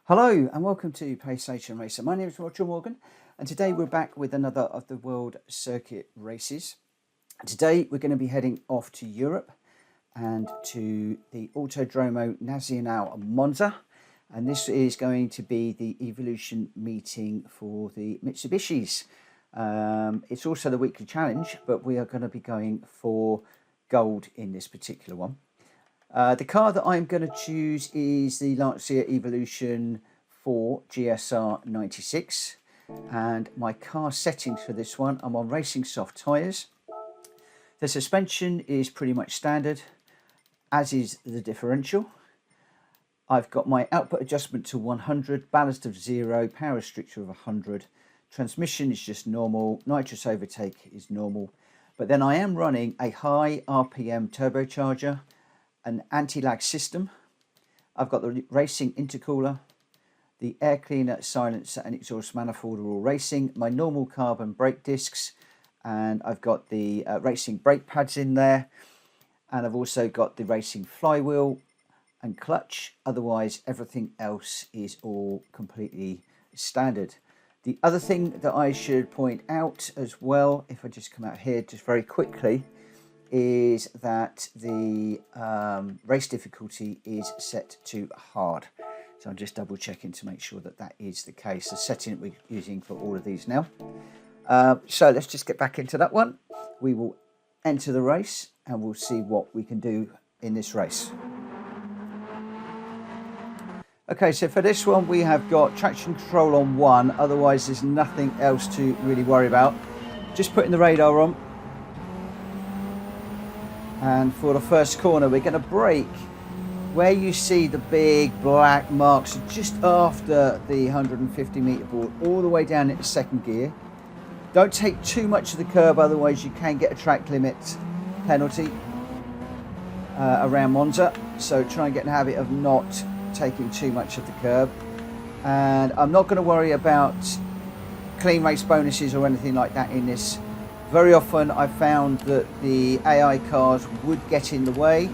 Hello and welcome to PlayStation Racer. My name is Roger Morgan and today we're back with another of the World Circuit races. Today we're going to be heading off to Europe and to the Autodromo Nazionale Monza, and this is going to be the Evolution meeting for the Mitsubishis. It's also the weekly challenge, but we are going to be going for gold in this particular one. The car that I'm going to choose is the Lancia Evolution 4 GSR 96, and my car settings for this one, I'm on racing soft tyres. The suspension is pretty much standard, as is the differential. I've got my output adjustment to 100, ballast of 0, power restrictor of 100, transmission is just normal, nitrous overtake is normal, but then I am running a high RPM turbocharger, an anti-lag system. I've got the racing intercooler, the air cleaner, silencer and exhaust manifold are all racing, my normal carbon brake discs, and I've got the racing brake pads in there, and I've also got the racing flywheel and clutch. Otherwise everything else is all completely standard. The other thing that I should point out as well, if I just come out here just very quickly, is that the race difficulty is set to hard. So I'm just double checking to make sure that that is the case. The setting that we're using for all of these now. So let's just get back into that one. We will enter the race and we'll see what we can do in this race. Okay, so for this one we have got traction control on 1, otherwise there's nothing else to really worry about. Just putting the radar on. And for the first corner, we're going to brake where you see the big black marks just after the 150 metre board, all the way down into second gear. Don't take too much of the curb, otherwise you can get a track limit penalty around Monza. So try and get in the habit of not taking too much of the curb. And I'm not going to worry about clean race bonuses or anything like that in this. Very often I found that the AI cars would get in the way,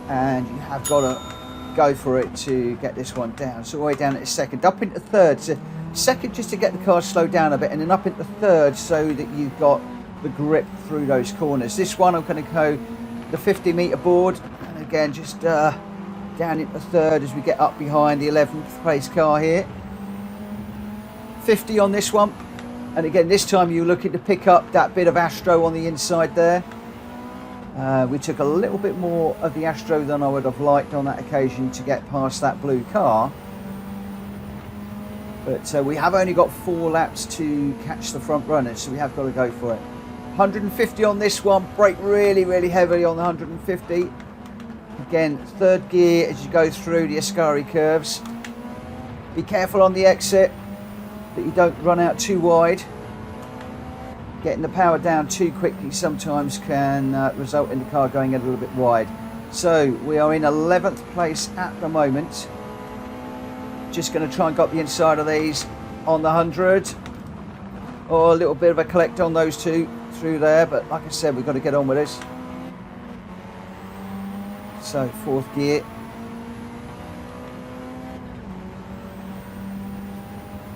and you have got to go for it to get this one down. So all the way down at second, up into third. So second just to get the car slowed down a bit, and then up into third so that you've got the grip through those corners. This one I'm going to go the 50 metre board, and again just down into third as we get up behind the 11th place car here. 50 on this one. And again, this time you're looking to pick up that bit of Astro on the inside there. We took a little bit more of the Astro than I would have liked on that occasion to get past that blue car. But we have only got 4 laps to catch the front runners, so we have got to go for it. 150 on this one, brake really, really heavily on the 150. Again, third gear as you go through the Ascari curves. Be careful on the exit, that you don't run out too wide. Getting the power down too quickly sometimes can result in the car going a little bit wide. So we are in 11th place at the moment. Just going to try and get the inside of these on the 100. Or a little bit of a collect on those two through there, but like I said, we've got to get on with this. So 4th gear.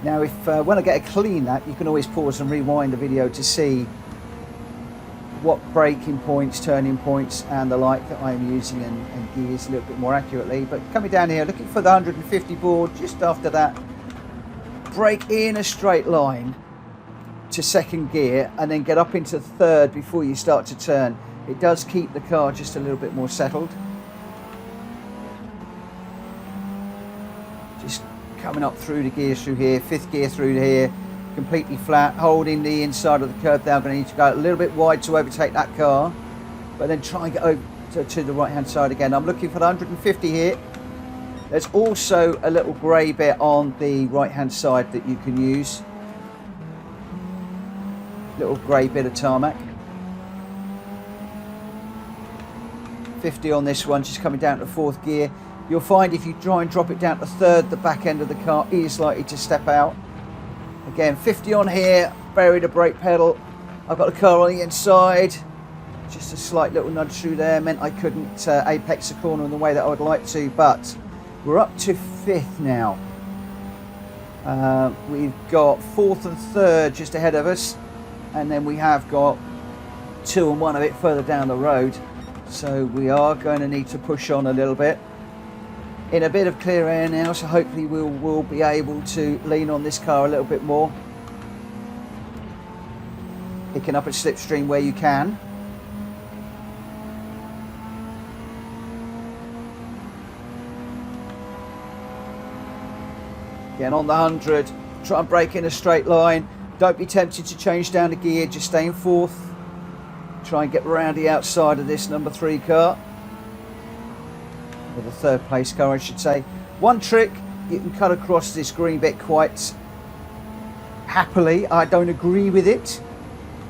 Now if when I get a clean lap, you can always pause and rewind the video to see what braking points, turning points and the like that I'm using, and gears a little bit more accurately. But coming down here, looking for the 150 board, just after that, brake in a straight line to second gear and then get up into third before you start to turn. It does keep the car just a little bit more settled. Just coming up through the gears through here, 5th gear through here, completely flat, holding the inside of the curb there. I'm going to need to go a little bit wide to overtake that car, but then try and get over to the right hand side again. I'm looking for the 150 here. There's also a little grey bit on the right hand side that you can use. Little grey bit of tarmac. 50 on this one, just coming down to 4th gear. You'll find if you try and drop it down to third, the back end of the car is likely to step out. Again, 50 on here, bury the brake pedal. I've got the car on the inside. Just a slight little nudge through there meant I couldn't apex the corner in the way that I would like to, but we're up to 5th now. We've got 4th and 3rd just ahead of us, and then we have got 2 and 1 a bit further down the road, so we are going to need to push on a little bit. In a bit of clear air now, so hopefully we'll be able to lean on this car a little bit more, picking up a slipstream where you can. Again, on the 100, try and brake in a straight line. Don't be tempted to change down the gear, just stay in 4th. Try and get around the outside of this number 3 car. Or the 3rd place car, I should say. One trick, you can cut across this green bit quite happily. I don't agree with it,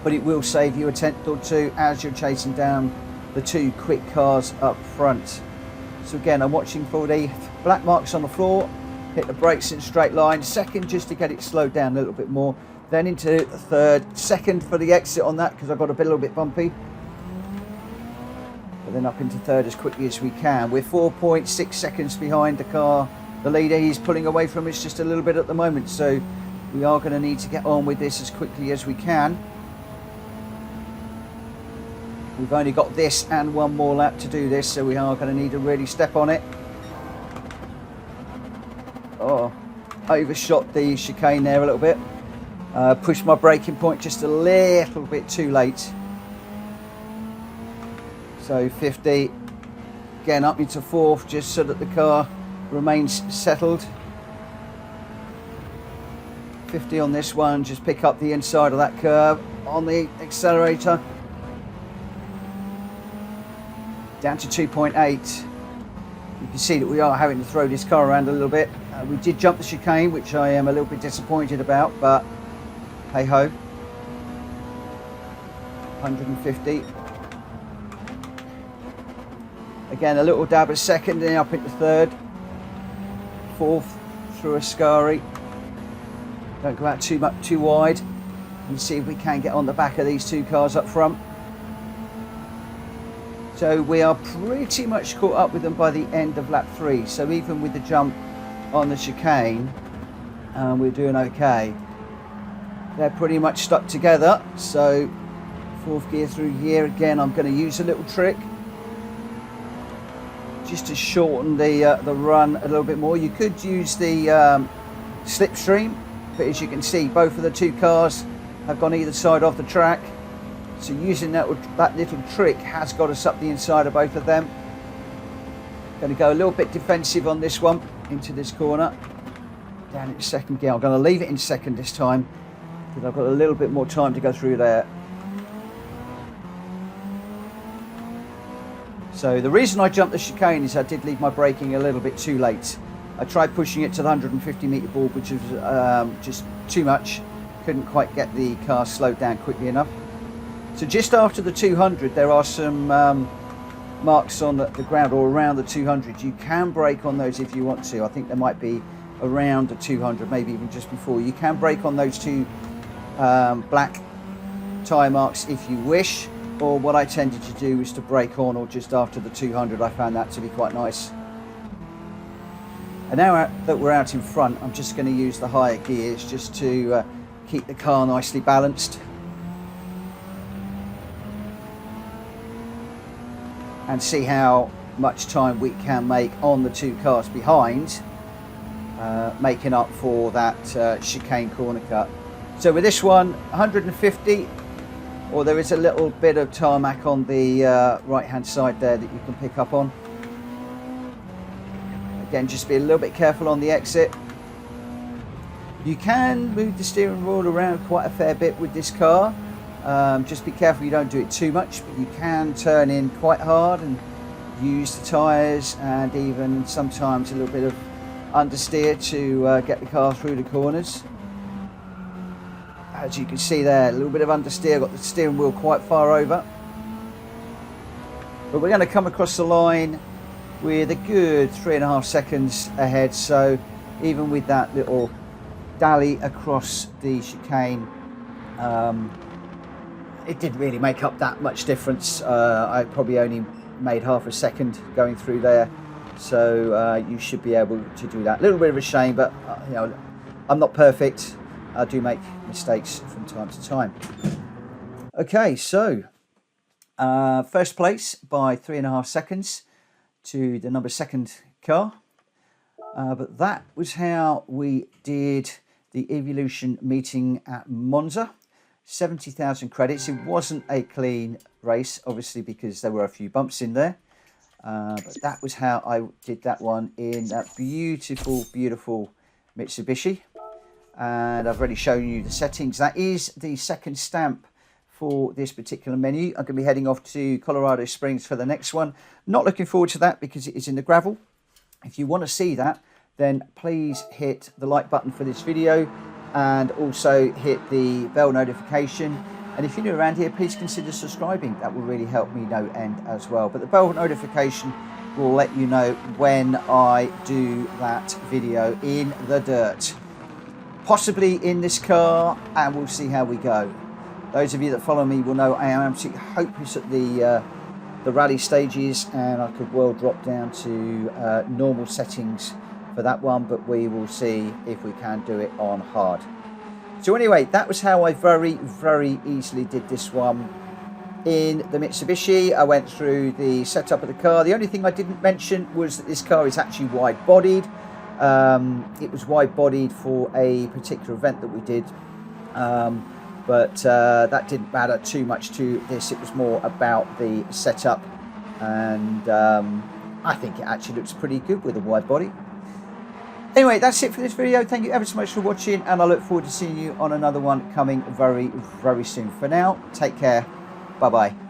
but it will save you a tenth or two as you're chasing down the 2 quick cars up front. So again, I'm watching for the black marks on the floor. Hit the brakes in straight line. 2nd, just to get it slowed down a little bit more. Then into the 3rd. 2nd for the exit on that, because I got a little bit bumpy. But then up into 3rd as quickly as we can. We're 4.6 seconds behind the car. The leader, he's pulling away from us just a little bit at the moment. So we are going to need to get on with this as quickly as we can. We've only got this and 1 more lap to do this, so we are going to need to really step on it. Oh, overshot the chicane there a little bit. Pushed my braking point just a little bit too late. So 50, again up into 4th, just so that the car remains settled. 50 on this one, just pick up the inside of that curve on the accelerator. Down to 2.8. You can see that we are having to throw this car around a little bit. We did jump the chicane, which I am a little bit disappointed about, but hey ho. 150. Again, a little dab of 2nd, then up into 3rd. 4th through a scary. Don't go out too wide. And see if we can get on the back of these 2 cars up front. So we are pretty much caught up with them by the end of lap 3. So even with the jump on the chicane, we're doing okay. They're pretty much stuck together. So 4th gear through here again. I'm going to use a little trick just to shorten the run a little bit more. You could use the slipstream, but as you can see, both of the 2 cars have gone either side of the track. So using that little trick has got us up the inside of both of them. Going to go a little bit defensive on this one, into this corner. Down into 2nd gear. I'm going to leave it in 2nd this time, because I've got a little bit more time to go through there. So the reason I jumped the chicane is I did leave my braking a little bit too late. I tried pushing it to the 150 metre board, which was just too much. Couldn't quite get the car slowed down quickly enough. So just after the 200, there are some marks on the ground, or around the 200. You can brake on those if you want to. I think there might be around the 200, maybe even just before. You can brake on those 2 black tyre marks if you wish, or what I tended to do is to brake on or just after the 200. I found that to be quite nice. And now that we're out in front, I'm just going to use the higher gears just to keep the car nicely balanced. And see how much time we can make on the 2 cars behind, making up for that chicane corner cut. So with this one, 150, or there is a little bit of tarmac on the right hand side there that you can pick up on. Again, just be a little bit careful on the exit. You can move the steering wheel around quite a fair bit with this car. Just be careful you don't do it too much, but you can turn in quite hard and use the tyres, and even sometimes a little bit of understeer to get the car through the corners. As you can see there, a little bit of understeer, got the steering wheel quite far over. But we're going to come across the line with a good 3.5 seconds ahead, so even with that little dally across the chicane, it didn't really make up that much difference. I probably only made half a second going through there, so you should be able to do that. A little bit of a shame, but you know, I'm not perfect. I do make mistakes from time to time. Okay, so first place by 3.5 seconds to the number 2nd car. But that was how we did the Evolution meeting at Monza. 70,000 credits. It wasn't a clean race, obviously, because there were a few bumps in there. But that was how I did that one in that beautiful, beautiful Mitsubishi. And I've already shown you the settings. That is the 2nd stamp for this particular menu. I'm going to be heading off to Colorado Springs for the next one. Not looking forward to that because it is in the gravel. If you want to see that, then please hit the like button for this video and also hit the bell notification. And if you're new around here, please consider subscribing. That will really help me no end as well. But the bell notification will let you know when I do that video in the dirt. Possibly in this car, and we'll see how we go. Those of you that follow me will know I am absolutely hopeless at the rally stages, and I could well drop down to normal settings for that one, but we will see if we can do it on hard. So anyway, that was how I very, very easily did this one in the Mitsubishi. I went through the setup of the car. The only thing I didn't mention was that this car is actually wide-bodied. It was wide-bodied for a particular event that we did, but that didn't matter too much to this. It was more about the setup, and I think it actually looks pretty good with a wide body. Anyway, that's it for this video. Thank you ever so much for watching, and I look forward to seeing you on another one coming very, very soon. For now, take care. Bye-bye.